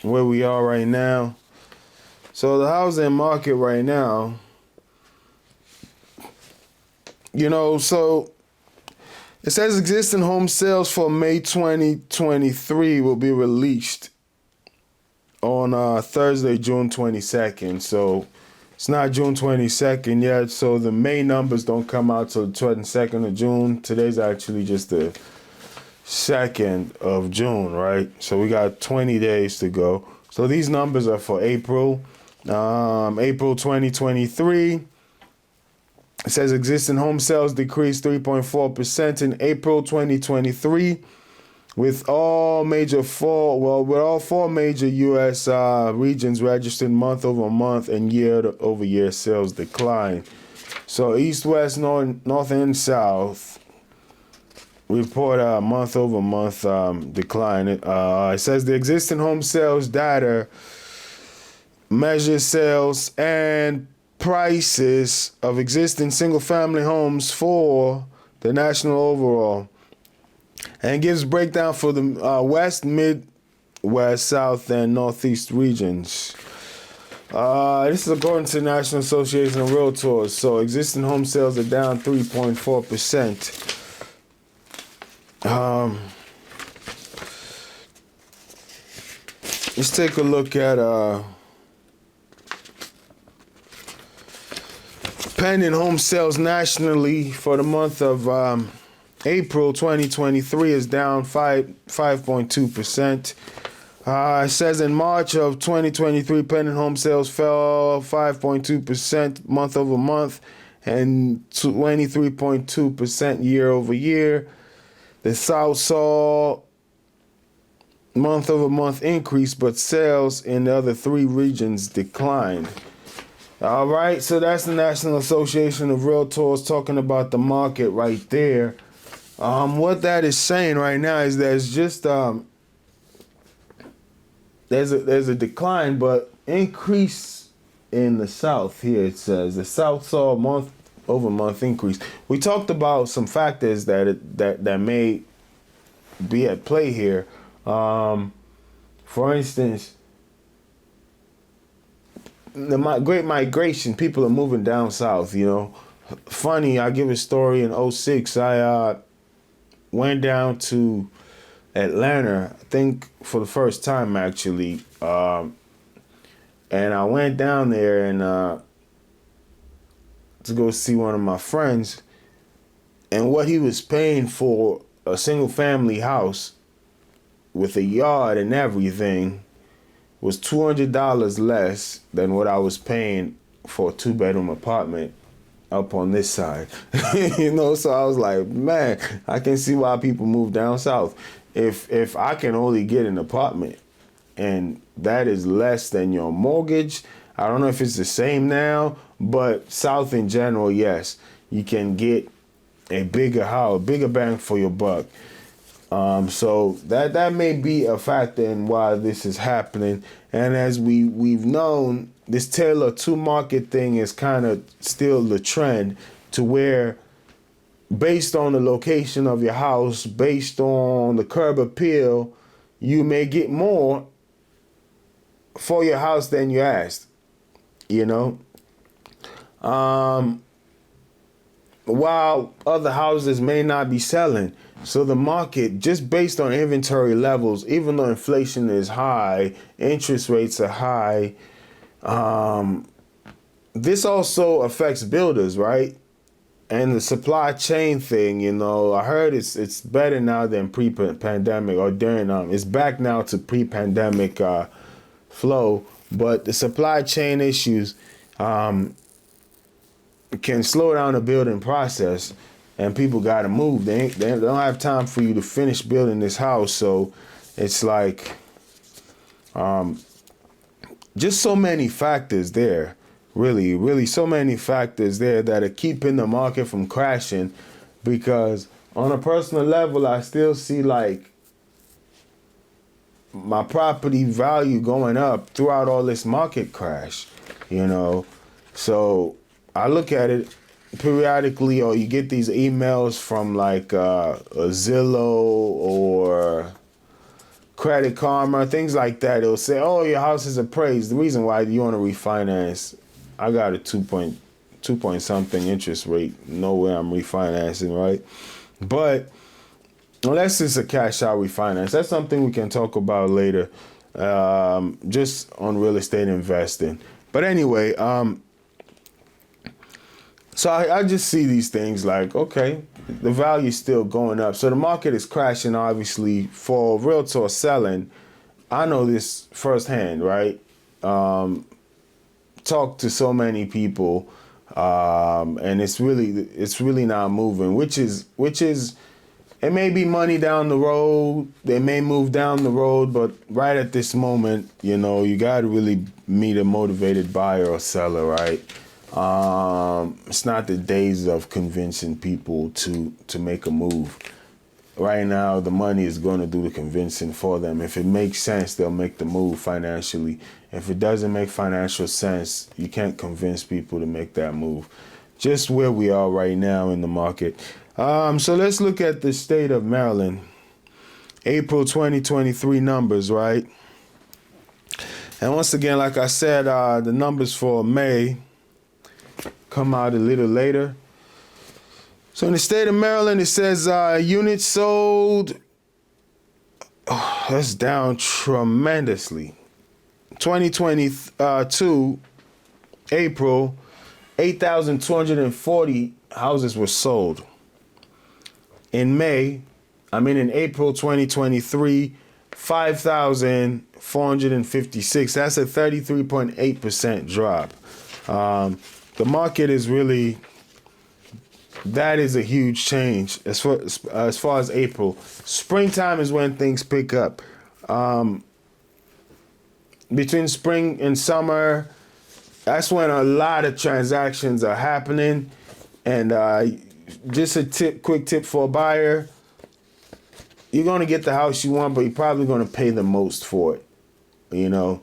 where we are right now. So the housing market right now, so it says existing home sales for May 2023 will be released on Thursday, June 22nd. So it's not June 22nd yet. So the May numbers don't come out till the 22nd of June. Today's actually just the 2nd of June, right? So we got 20 days to go. So these numbers are for April. April 2023. It says existing home sales decreased 3.4% in April 2023, with all four major U.S. Regions registered month-over-month and year-over-year sales decline. So East, West, North, and South report a month-over-month decline. It says the existing home sales data measures sales and prices of existing single-family homes for the national overall, and gives breakdown for the West, Midwest, South, and Northeast regions. This is according to the National Association of Realtors. So existing home sales are down 3.4%. Let's take a look at pending home sales nationally for the month of April 2023 is down 5.2%. It says in March of 2023, pending home sales fell 5.2% month over month and 23.2% year over year. The South saw month over month increase, but sales in the other three regions declined. All right, so that's the National Association of Realtors talking about the market right there. What that is saying right now is there's just there's a decline, but increase in the South here. It says the South saw a month over month increase. We talked about some factors that may be at play here. For instance, the great migration, people are moving down south, Funny, I give a story in 2006. I went down to Atlanta, I think for the first time actually. And I went down there and to go see one of my friends. And what he was paying for a single family house with a yard and everything was $200 less than what I was paying for a 2-bedroom apartment up on this side. So I was like, man, I can see why people move down south. If I can only get an apartment and that is less than your mortgage, I don't know if it's the same now, but south in general, yes, you can get a bigger house, bigger bang for your buck. So that may be a factor in why this is happening. And as we've known, this Taylor 2 market thing is kind of still the trend, to where based on the location of your house, based on the curb appeal, you may get more for your house than you asked, while other houses may not be selling. So the market, just based on inventory levels, even though inflation is high, interest rates are high, this also affects builders, right? And the supply chain thing, I heard it's better now than pre-pandemic, or during it's back now to pre-pandemic flow, but the supply chain issues can slow down the building process. And people got to move. They don't have time for you to finish building this house. So it's like just so many factors there. Really, really so many factors there that are keeping the market from crashing. Because on a personal level, I still see like my property value going up throughout all this market crash, So I look at it periodically, or you get these emails from like a Zillow or Credit Karma, things like that. It'll say, oh, your house is appraised. The reason why you want to refinance, I got a 2 point something interest rate. No way I'm refinancing, right? But unless it's a cash out refinance, that's something we can talk about later, just on real estate investing. But anyway, so I just see these things like, okay, the value is still going up. So the market is crashing, obviously. For Realtor selling, I know this firsthand, right? Talk to so many people, and it's really not moving, which is it may be money down the road. They may move down the road, but right at this moment, you got to really meet a motivated buyer or seller, right? It's not the days of convincing people to make a move. Right now, the money is going to do the convincing for them. If it makes sense, they'll make the move financially. If it doesn't make financial sense, you can't convince people to make that move. Just where we are right now in the market. So let's look at the state of Maryland. April 2023 numbers, right? And once again, like I said, the numbers for May come out a little later. So in the state of Maryland, it says units sold. Oh, that's down tremendously. 2022, April, 8,240 houses were sold. In April 2023, 5,456. That's a 33.8% drop. The market is really, that is a huge change as far as April. Springtime is when things pick up. Between spring and summer, that's when a lot of transactions are happening. And just a quick tip for a buyer, you're going to get the house you want, but you're probably going to pay the most for it. In the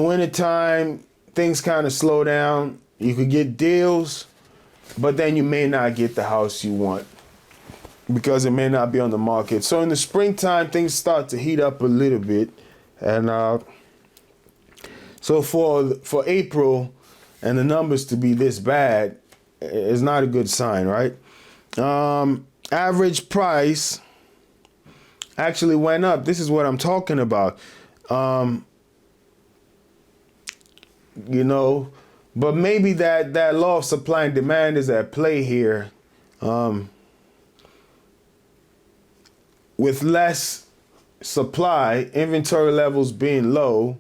wintertime, things kind of slow down. You could get deals, but then you may not get the house you want because it may not be on the market. So in the springtime, things start to heat up a little bit. And so for April and the numbers to be this bad is not a good sign, right? Average price actually went up. This is what I'm talking about. But maybe that law of supply and demand is at play here. With less supply, inventory levels being low,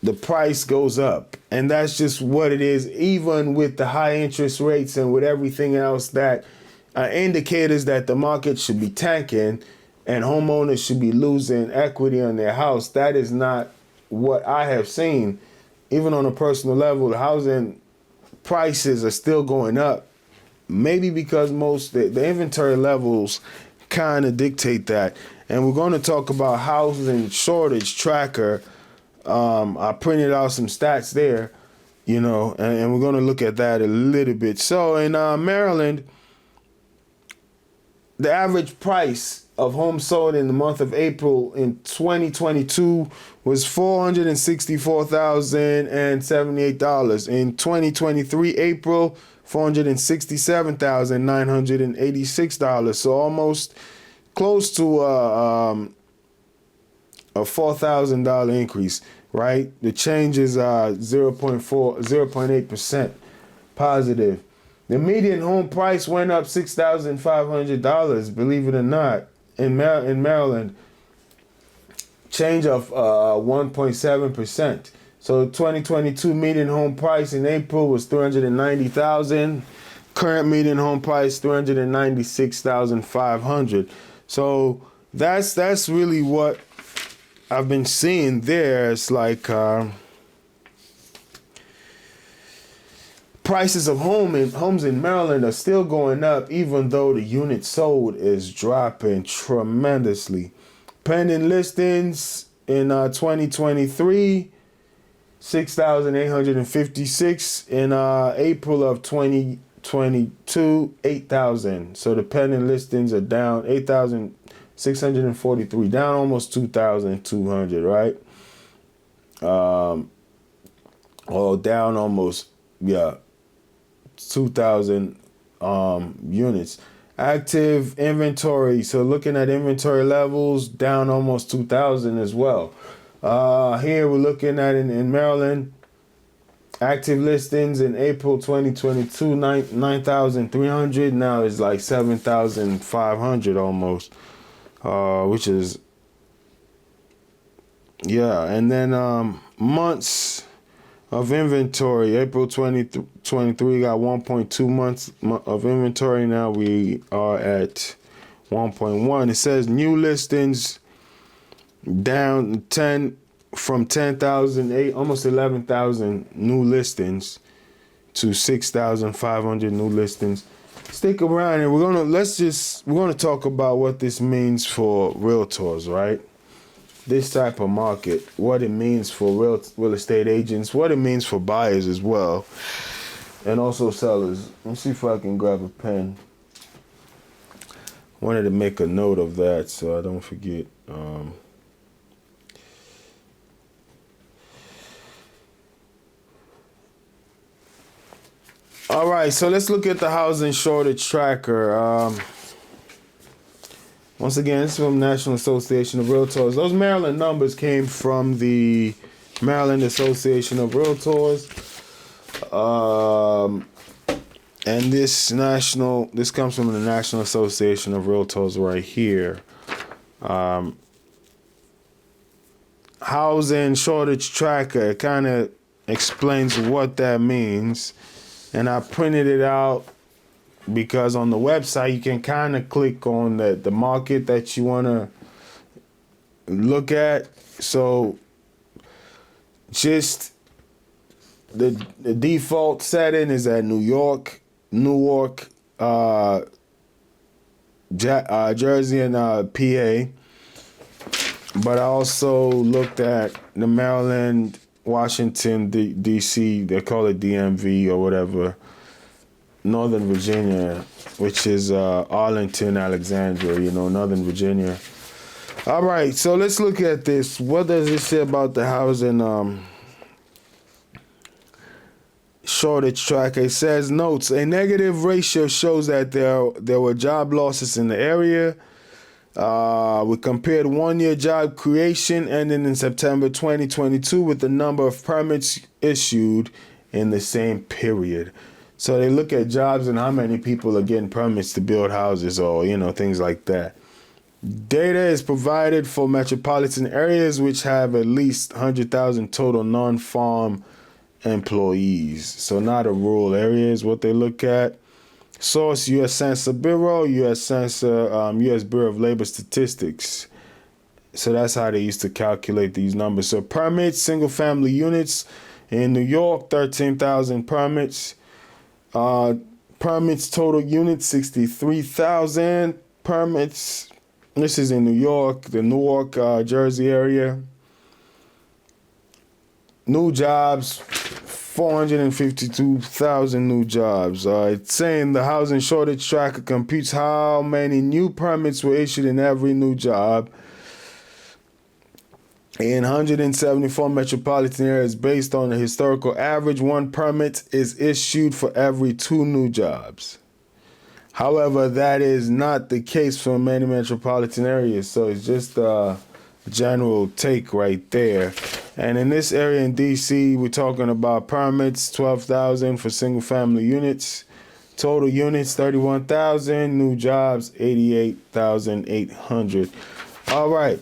the price goes up. And that's just what it is, even with the high interest rates and with everything else that are indicators that the market should be tanking and homeowners should be losing equity on their house. That is not what I have seen. Even on a personal level, the housing prices are still going up. Maybe because the inventory levels kind of dictate that. And we're going to talk about housing shortage tracker. I printed out some stats there, and we're going to look at that a little bit. So in Maryland, the average price of homes sold in the month of April in 2022 was $464,078. In 2023, April, $467,986. So almost close to a $4,000 increase, right? The change is 0.8% positive. The median home price went up $6,500, believe it or not, in Maryland. Change of 1.7%. So 2022 median home price in April was $390,000. Current median home price $396,500. So that's really what I've been seeing there. It's like prices of homes in Maryland are still going up, even though the units sold is dropping tremendously. Pending listings in 2023, 6,856. In April of 2022, 8,000. So the pending listings are down 643, down almost 2,200, right? Or down almost, 2,000 units. Active inventory. So looking at inventory levels, down almost 2,000 as well. Here we're looking at in Maryland, active listings in April 2022, 9,300. Now it's like 7,500 almost, which is, And then months of inventory. April 2023 got 1.2 months of inventory. Now we are at 1.1. It says new listings down from 10,008, almost 11,000 new listings to 6,500 new listings. Stick around and we're gonna talk about what this means for realtors, right? This type of market, what it means for real estate agents, what it means for buyers as well, and also sellers. Let me see if I can grab a pen. Wanted to make a note of that so I don't forget. All right, so let's look at the housing shortage tracker. Once again, this is from National Association of Realtors. Those Maryland numbers came from the Maryland Association of Realtors. And this comes from the National Association of Realtors right here. Housing shortage tracker, it kind of explains what that means. And I printed it out because on the website you can kind of click on the market that you want to look at. So just the default setting is at Newark, Jersey, and PA. But I also looked at the Maryland, Washington, D.C., they call it DMV or whatever, Northern Virginia, which is Arlington, Alexandria, Northern Virginia. All right, so let's look at this. What does it say about the housing shortage tracker? It says, notes, a negative ratio shows that there were job losses in the area. We compared one-year job creation ending in September 2022 with the number of permits issued in the same period. So they look at jobs and how many people are getting permits to build houses or, things like that. Data is provided for metropolitan areas which have at least 100,000 total non-farm employees. So not a rural area is what they look at. Source, U.S. Census Bureau, U.S. Bureau of Labor Statistics. So that's how they used to calculate these numbers. So permits, single-family units in New York, 13,000 permits. Permits, total units, 63,000 permits. This is in New York, the Newark, Jersey area. New jobs, 452,000 new jobs. It's saying the housing shortage tracker computes how many new permits were issued in every new job in 174 metropolitan areas. Based on the historical average, one permit is issued for every 2 new jobs. However, that is not the case for many metropolitan areas, so it's just a general take right there. And in this area in D.C., we're talking about permits, 12,000 for single-family units. Total units, 31,000. New jobs, 88,800. All right.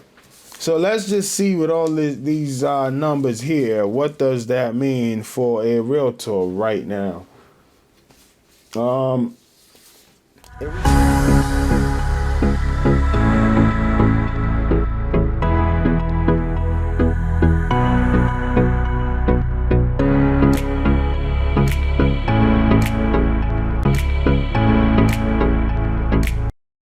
So let's just see with all these numbers here, what does that mean for a realtor right now?